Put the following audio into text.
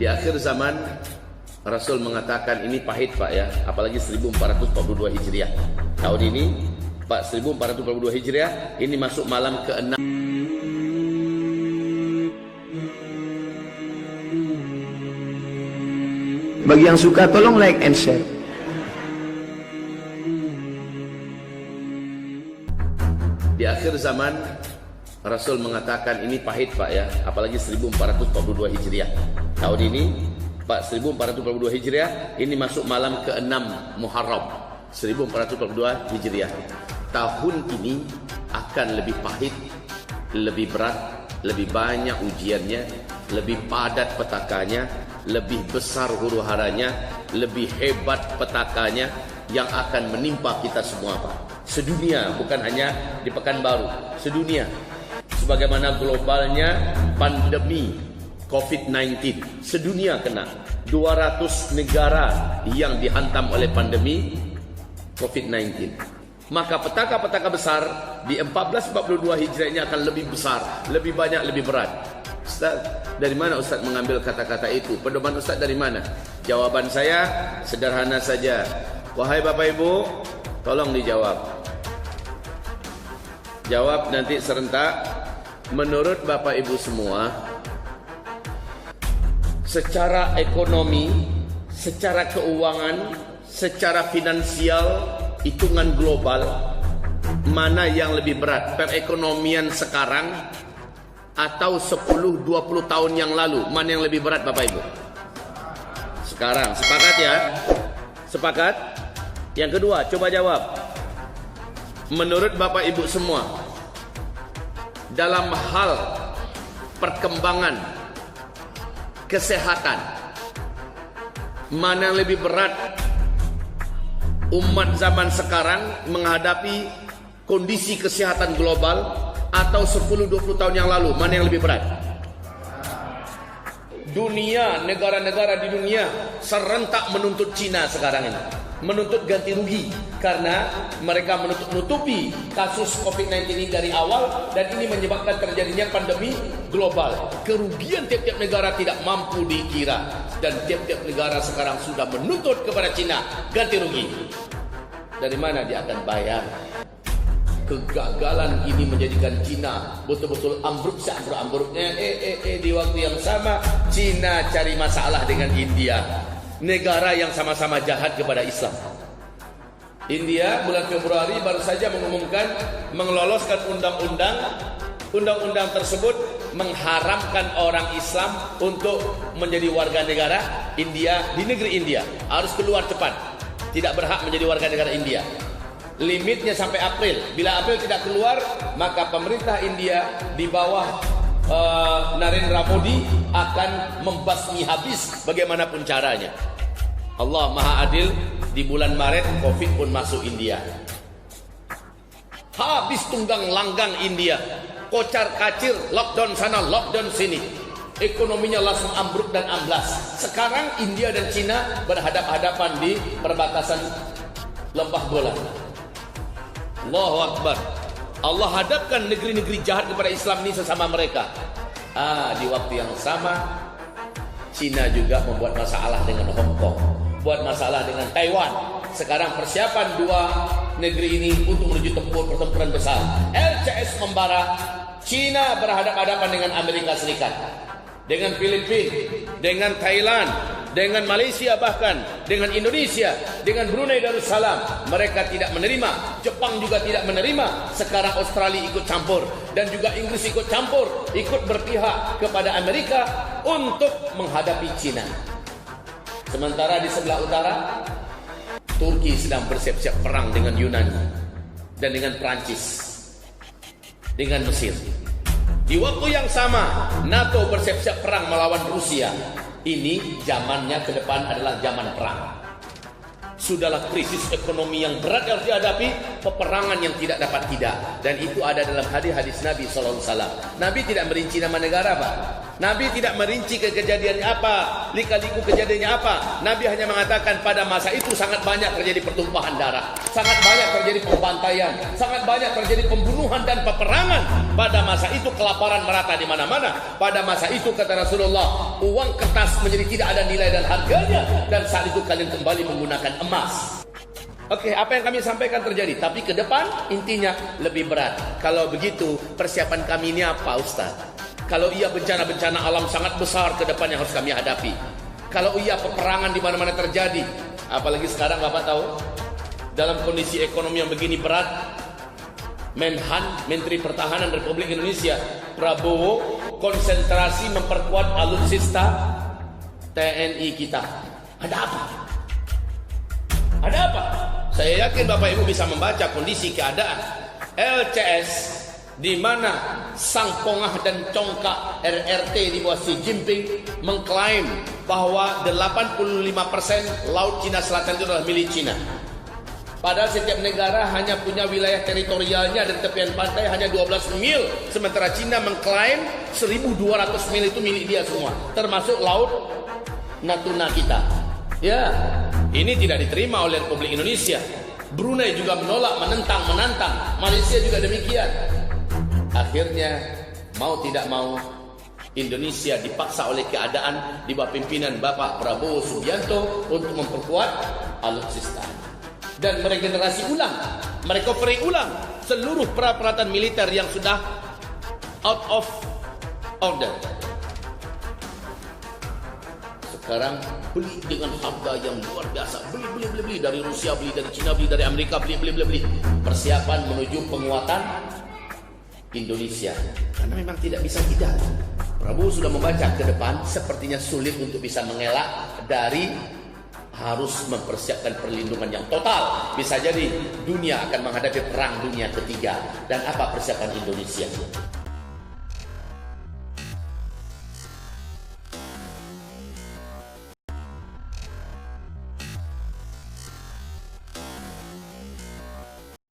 Di akhir zaman Rasul mengatakan ini pahit Pak ya, apalagi 1442 Hijriah. Tahun ini Pak 1442 Hijriah ini masuk malam ke-6. Bagi yang suka tolong like and share. Di akhir zaman Rasul mengatakan ini pahit Pak ya, apalagi 1442 Hijriah. Tahun ini Pak 1442 Hijriah ini masuk malam ke-6 Muharram 1442 Hijriah. Tahun ini akan lebih pahit, lebih berat, lebih banyak ujiannya, lebih padat petakanya, lebih besar huru-haranya, lebih hebat petakanya yang akan menimpa kita semua Pak. Sedunia, bukan hanya di Pekanbaru, sedunia. Sebagaimana globalnya pandemi COVID-19, sedunia kena. 200 negara yang dihantam oleh pandemi COVID-19. Maka petaka-petaka besar di 1442 Hijriah ini akan lebih besar, lebih banyak, lebih berat. Ustaz, dari mana Ustaz mengambil kata-kata itu? Pedoman Ustaz dari mana? Jawaban saya sederhana saja. Wahai Bapak Ibu, tolong dijawab. Jawab nanti serentak. Menurut Bapak Ibu semua, secara ekonomi, secara keuangan, secara finansial, hitungan global, mana yang lebih berat? Perekonomian sekarang atau 10-20 tahun yang lalu? Mana yang lebih berat Bapak Ibu? Sekarang, sepakat ya? Sepakat? Yang kedua, coba jawab. Menurut Bapak Ibu semua, dalam hal perkembangan kesehatan, mana yang lebih berat umat zaman sekarang menghadapi kondisi kesehatan global atau 10-20 tahun yang lalu? Mana yang lebih berat? Dunia, negara-negara di dunia serentak menuntut Cina sekarang ini, menuntut ganti rugi karena mereka menutupi kasus COVID-19 ini dari awal, dan ini menyebabkan terjadinya pandemi global. Kerugian tiap-tiap negara tidak mampu dikira, dan tiap-tiap negara sekarang sudah menuntut kepada Cina ganti rugi. Dari mana dia akan bayar? Kegagalan ini menjadikan Cina betul-betul ambruk seambruk-ambruknya. Di waktu yang sama Cina cari masalah dengan India, negara yang sama-sama jahat kepada Islam. India bulan Februari baru saja mengumumkan mengeloloskan undang-undang tersebut mengharamkan orang Islam untuk menjadi warga negara India di negeri India, harus keluar cepat, tidak berhak menjadi warga negara India. Limitnya sampai April. Bila April tidak keluar, maka pemerintah India di bawah Narendra Modi akan membasmi habis bagaimanapun caranya. Allah Maha Adil, di bulan Maret Covid pun masuk India. Habis tunggang langgang India, kocar kacir, lockdown sana, lockdown sini. Ekonominya langsung ambruk dan amblas. Sekarang India dan Cina berhadap-hadapan di perbatasan Lembah Golan. Allahu Akbar. Allah hadapkan negeri-negeri jahat kepada Islam ini sesama mereka. Di waktu yang sama Cina juga membuat masalah dengan Hong Kong, buat masalah dengan Taiwan. Sekarang persiapan dua negeri ini untuk menuju pertempuran besar. LCS membara. Cina berhadap-hadapan dengan Amerika Serikat, dengan Filipina, dengan Thailand, dengan Malaysia, bahkan dengan Indonesia, dengan Brunei Darussalam. Mereka tidak menerima. Jepang juga tidak menerima. Sekarang Australia ikut campur, dan juga Inggris ikut campur, ikut berpihak kepada Amerika untuk menghadapi Cina. Sementara di sebelah utara, Turki sedang bersiap-siap perang dengan Yunani dan dengan Prancis, dengan Mesir. Di waktu yang sama, NATO bersiap-siap perang melawan Rusia. Ini zamannya ke depan adalah zaman perang. Sudahlah krisis ekonomi yang berat yang harus dihadapi, peperangan yang tidak dapat tidak. Dan itu ada dalam hadis-hadis Nabi SAW. Nabi tidak merinci nama negara, Pak. Nabi tidak merinci kejadiannya apa, lika-liku kejadiannya apa. Nabi hanya mengatakan pada masa itu sangat banyak terjadi pertumpahan darah, sangat banyak terjadi pembantaian, sangat banyak terjadi pembunuhan dan peperangan. Pada masa itu kelaparan merata di mana-mana. Pada masa itu kata Rasulullah, uang kertas menjadi tidak ada nilai dan harganya. Dan saat itu kalian kembali menggunakan emas. Oke, apa yang kami sampaikan terjadi. Tapi ke depan intinya lebih berat. Kalau begitu persiapan kami ini apa, Ustaz? Kalau iya bencana-bencana alam sangat besar ke depan yang harus kami hadapi. Kalau iya peperangan di mana-mana terjadi. Apalagi sekarang Bapak tahu, dalam kondisi ekonomi yang begini berat, Menhan, Menteri Pertahanan Republik Indonesia, Prabowo, konsentrasi memperkuat alutsista TNI kita. Ada apa? Ada apa? Saya yakin Bapak Ibu bisa membaca kondisi keadaan LCS, di mana sang pongah dan congkak RRT di bawah Xi Jinping mengklaim bahwa 85% Laut Cina Selatan itu adalah milik Cina. Padahal setiap negara hanya punya wilayah teritorialnya dan tepian pantai hanya 12 mil. Sementara Cina mengklaim 1.200 mil itu milik dia semua, termasuk Laut Natuna kita. Ya, ini tidak diterima oleh Republik Indonesia. Brunei juga menolak, menentang. Malaysia juga demikian. Akhirnya mau tidak mau Indonesia dipaksa oleh keadaan di bawah pimpinan Bapak Prabowo Subianto untuk memperkuat alutsista dan meregenerasi ulang, merecovery ulang seluruh peralatan militer yang sudah out of order. Sekarang beli dengan harga yang luar biasa, beli dari Rusia, beli dari Cina, beli dari Amerika, beli. Persiapan menuju penguatan Indonesia, karena memang tidak bisa tidak. Prabowo sudah membaca ke depan, sepertinya sulit untuk bisa mengelak dari harus mempersiapkan perlindungan yang total. Bisa jadi dunia akan menghadapi perang dunia ketiga. Dan apa persiapan Indonesia?